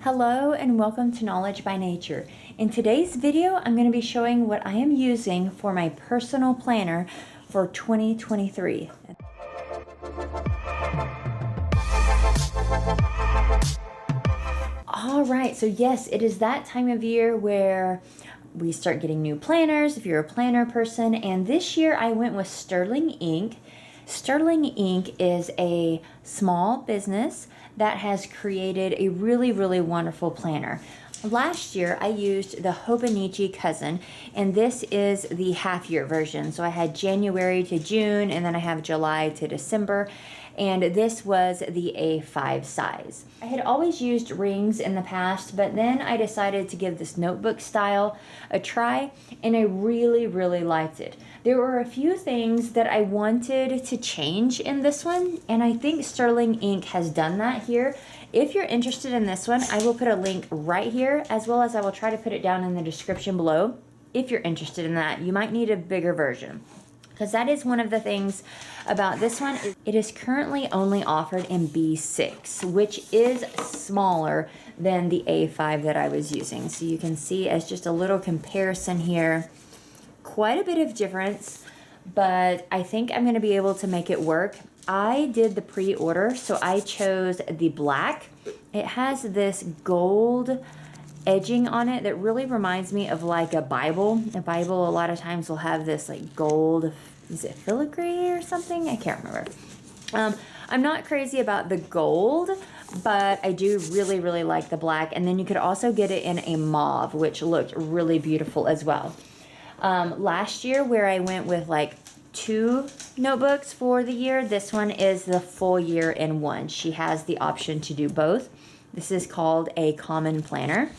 Hello and welcome to Knowledge by Nature. In today's video, I'm going to be showing what I am using for my personal planner for 2023. All right, so yes, it is that time of year where we start getting new planners if you're a planner person, and this year I went with Sterling Ink. Sterling Ink is a small business that has created a really wonderful planner. Last year I used the Hobonichi Cousin, and this is the half-year version. So I had January to June, and then I have July to December, and this was the A5 size. I had always used rings in the past, but then I decided to give this notebook style a try, and I really liked it. There were a few things that I wanted to change in this one, and I think Sterling Ink has done that here. If you're interested in this one, I will put a link right here, as well as I will try to put it down in the description below. If you're interested in that, you might need a bigger version, because that is one of the things about this one. It is currently only offered in B6, which is smaller than the A5 that I was using. So you can see, as just a little comparison here, quite a bit of difference, but I think I'm going to be able to make it work. I did the pre-order, so I chose the black. It has this gold edging on it that really reminds me of like a Bible. A Bible a lot of times will have this like gold, is it filigree or something? I can't remember. I'm not crazy about the gold, but I do really like the black. And then you could also get it in a mauve, which looked really beautiful as well. Last year, where I went with like 2 notebooks for the year, this one is the full year in one. She has the option to do both. This is called a common planner,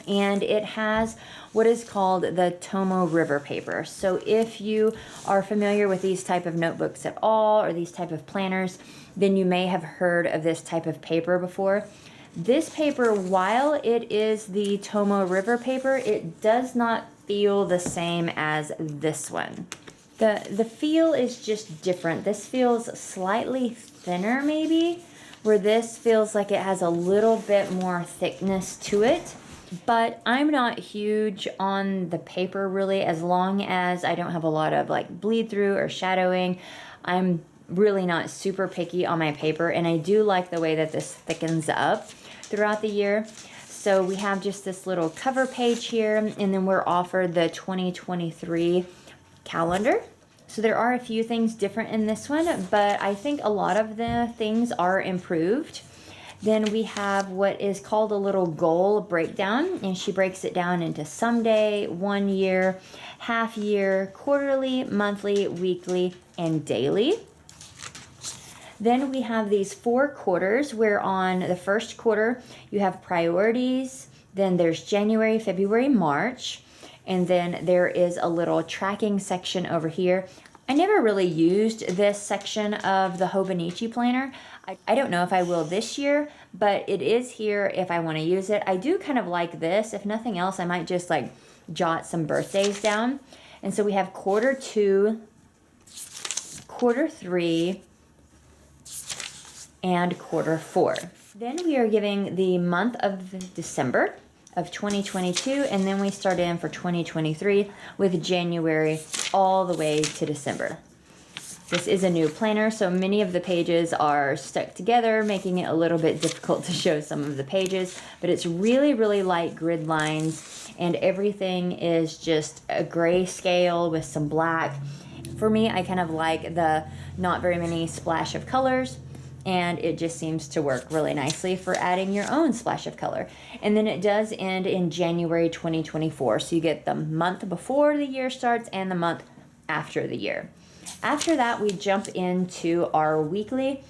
and it has what is called the Tomo River paper. So if you are familiar with these type of notebooks at all, or these type of planners, then you may have heard of this type of paper before. This paper, while it is the Tomo River paper, it does not feel the same as this one. The feel is just different. This feels slightly thinner maybe, where this feels like it has a little bit more thickness to it. But I'm not huge on the paper really, as long as I don't have a lot of like bleed through or shadowing. I'm really not super picky on my paper, and I do like the way that this thickens up throughout the year. So we have just this little cover page here, and then we're offered the 2023 calendar. So there are a few things different in this one, but I think a lot of the things are improved. Then we have what is called a little goal breakdown, and she breaks it down into someday, 1 year, half year, quarterly, monthly, weekly, and daily. Then we have these 4 quarters, where on the first quarter you have priorities, then there's January, February, March, and then there is a little tracking section over here. I never really used this section of the Hobonichi planner. I don't know if I will this year, but it is here if I want to use it. I do kind of like this. If nothing else, I might just like jot some birthdays down. And so we have quarter 2, quarter 3, and quarter 4. Then we are giving the month of December of 2022, and then we start in for 2023 with January all the way to December. This is a new planner, so many of the pages are stuck together, making it a little bit difficult to show some of the pages, but it's really light grid lines, and everything is just a gray scale with some black. For me, I kind of like the not very many splash of colors, and it just seems to work really nicely for adding your own splash of color. And then it does end in January 2024, so you get the month before the year starts and the month after the year. After that, we jump into our weekly,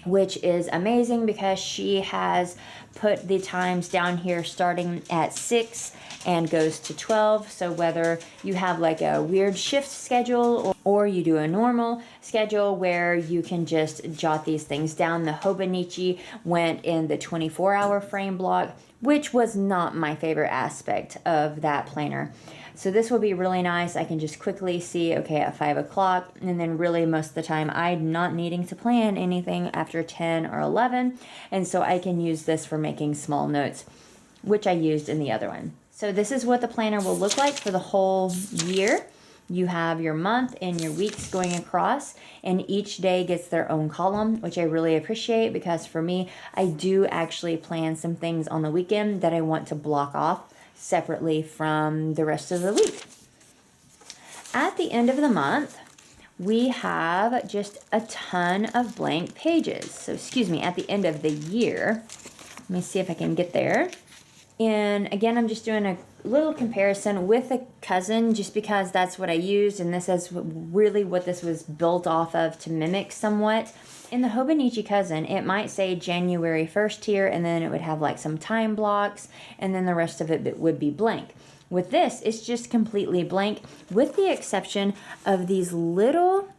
which is amazing because she has put the times down here starting at 6 and goes to 12. So whether you have like a weird shift schedule or you do a normal schedule where you can just jot these things down. The Hobonichi went in the 24-hour frame block, which was not my favorite aspect of that planner, So this will be really nice. I can just quickly see, okay, at 5 o'clock, and then really most of the time I'm not needing to plan anything after 10 or 11, and so I can use this for making small notes, which I used in the other one. So this is what the planner will look like for the whole year. You have your month and your weeks going across, and each day gets their own column, which I really appreciate, because for me, I do actually plan some things on the weekend that I want to block off separately from the rest of the week. At the end of the month, we have just a ton of blank pages. So excuse me, at the end of the year, let me see if I can get there. And again, I'm just doing a little comparison with a cousin just because that's what I used, and this is really what this was built off of to mimic somewhat. In the Hobonichi Cousin, it might say January 1st here, and then it would have like some time blocks, and then the rest of it would be blank. With this, it's just completely blank, with the exception of these little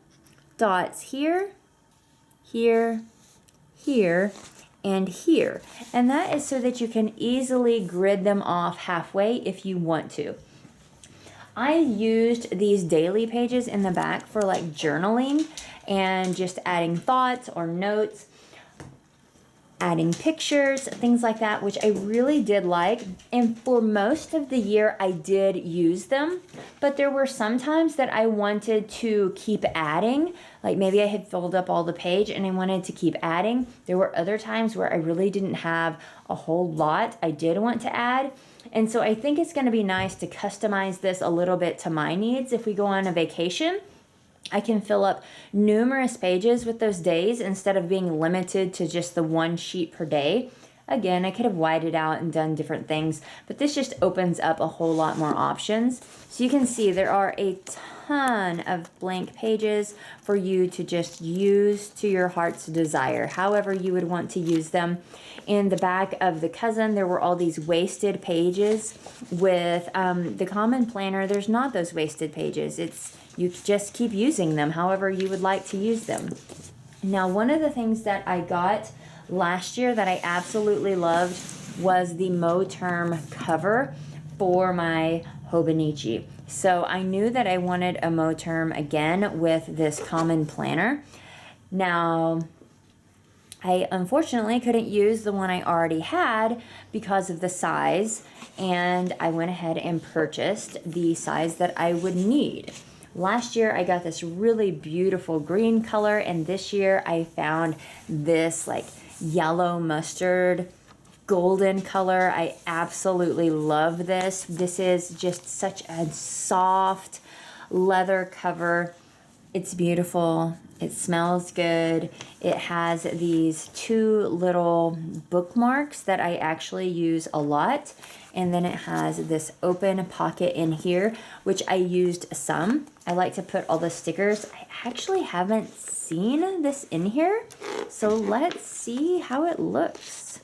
dots here, here, here, and here. And that is so that you can easily grid them off halfway if you want to. I used these daily pages in the back for like journaling and just adding thoughts or notes, adding pictures, things like that, which I really did like. And for most of the year, I did use them, but there were some times that I wanted to keep adding. Like maybe I had filled up all the page and I wanted to keep adding. There were other times where I really didn't have a whole lot I did want to add. And so I think it's going to be nice to customize this a little bit to my needs. If we go on a vacation, I can fill up numerous pages with those days instead of being limited to just the one sheet per day. Again, I could have widened it out and done different things, but this just opens up a whole lot more options. So you can see there are a ton of blank pages for you to just use to your heart's desire, however you would want to use them. In the back of the Cousin, there were all these wasted pages. With the Common Planner, there's not those wasted pages. You just keep using them however you would like to use them. Now, one of the things that I got last year that I absolutely loved was the Moterm cover for my Hobonichi. So I knew that I wanted a Moterm again with this Common Planner. Now, I unfortunately couldn't use the one I already had because of the size, and I went ahead and purchased the size that I would need. Last year I got this really beautiful green color, and this year I found this like yellow mustard golden color. I absolutely love this. This is just such a soft leather cover. It's beautiful. It smells good. It has these two little bookmarks that I actually use a lot. And then it has this open pocket in here, which I used some. I like to put all the stickers. I actually haven't seen this in here, so let's see how it looks.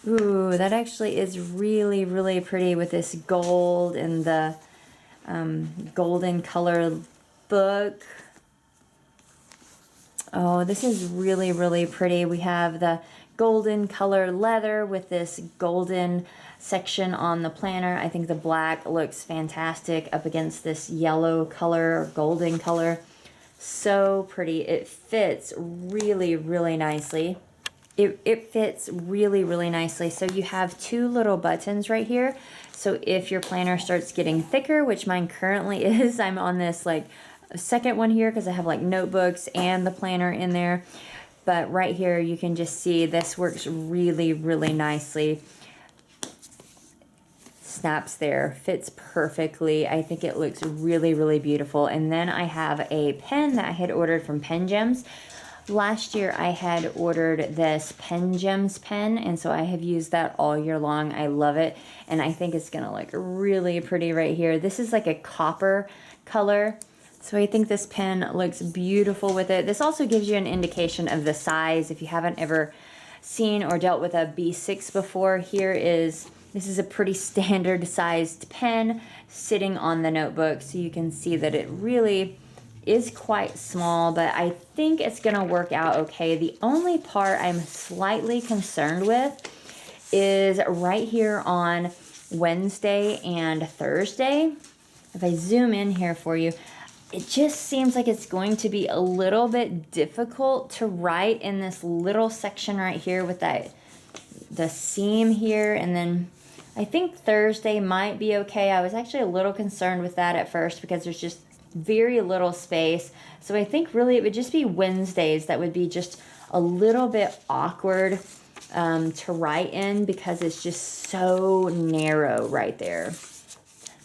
Ooh, that actually is really, really pretty with this gold and the golden color book. Oh, this is really, really pretty. We have the golden color leather with this golden section on the planner. I think the black looks fantastic up against this yellow color or golden color. So pretty. It fits really, really nicely. It fits really, really nicely. So you have two little buttons right here. So if your planner starts getting thicker, which mine currently is, I'm on this like second one here because I have like notebooks and the planner in there. But right here you can just see this works really, really nicely. Snaps there, fits perfectly. I think it looks really, really beautiful. And then I have a pen that I had ordered from Pen Gems. Last year I had ordered this Pen Gems pen, and so I have used that all year long. I love it, and I think it's gonna look really pretty right here. This is like a copper color, so I think this pen looks beautiful with it. This also gives you an indication of the size if you haven't ever seen or dealt with a B6 before. This is a pretty standard sized pen sitting on the notebook, so you can see that it really is quite small, but I think it's gonna work out okay. The only part I'm slightly concerned with is right here on Wednesday and Thursday. If I zoom in here for you, it just seems like it's going to be a little bit difficult to write in this little section right here with the seam here. And then I think Thursday might be okay. I was actually a little concerned with that at first because there's just very little space. So I think really it would just be Wednesdays that would be just a little bit awkward to write in because it's just so narrow right there.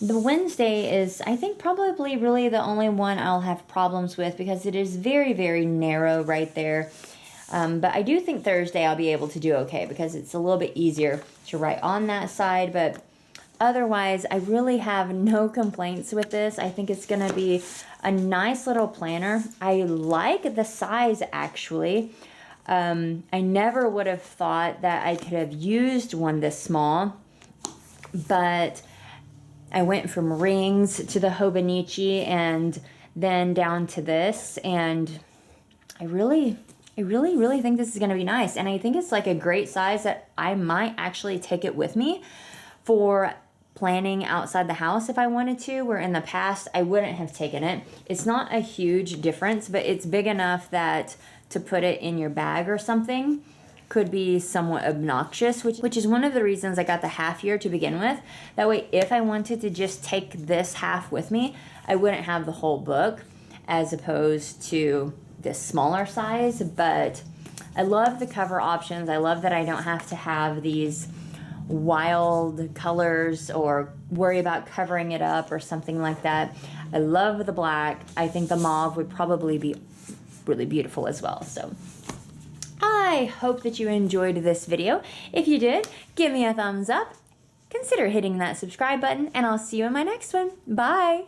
The Wednesday is, I think, probably really the only one I'll have problems with because it is very, very narrow right there. But I do think Thursday I'll be able to do okay because it's a little bit easier to write on that side. But otherwise, I really have no complaints with this. I think it's going to be a nice little planner. I like the size, actually. I never would have thought that I could have used one this small, but I went from rings to the Hobonichi and then down to this, and I really think this is going to be nice. And I think it's like a great size that I might actually take it with me for planning outside the house if I wanted to, where in the past I wouldn't have taken it. It's not a huge difference, but it's big enough that to put it in your bag or something could be somewhat obnoxious, which is one of the reasons I got the half year to begin with. That way, if I wanted to just take this half with me, I wouldn't have the whole book as opposed to this smaller size. But I love the cover options. I love that I don't have to have these wild colors or worry about covering it up or something like that. I love the black. I think the mauve would probably be really beautiful as well. So I hope that you enjoyed this video. If you did, give me a thumbs up. Consider hitting that subscribe button, and I'll see you in my next one. Bye!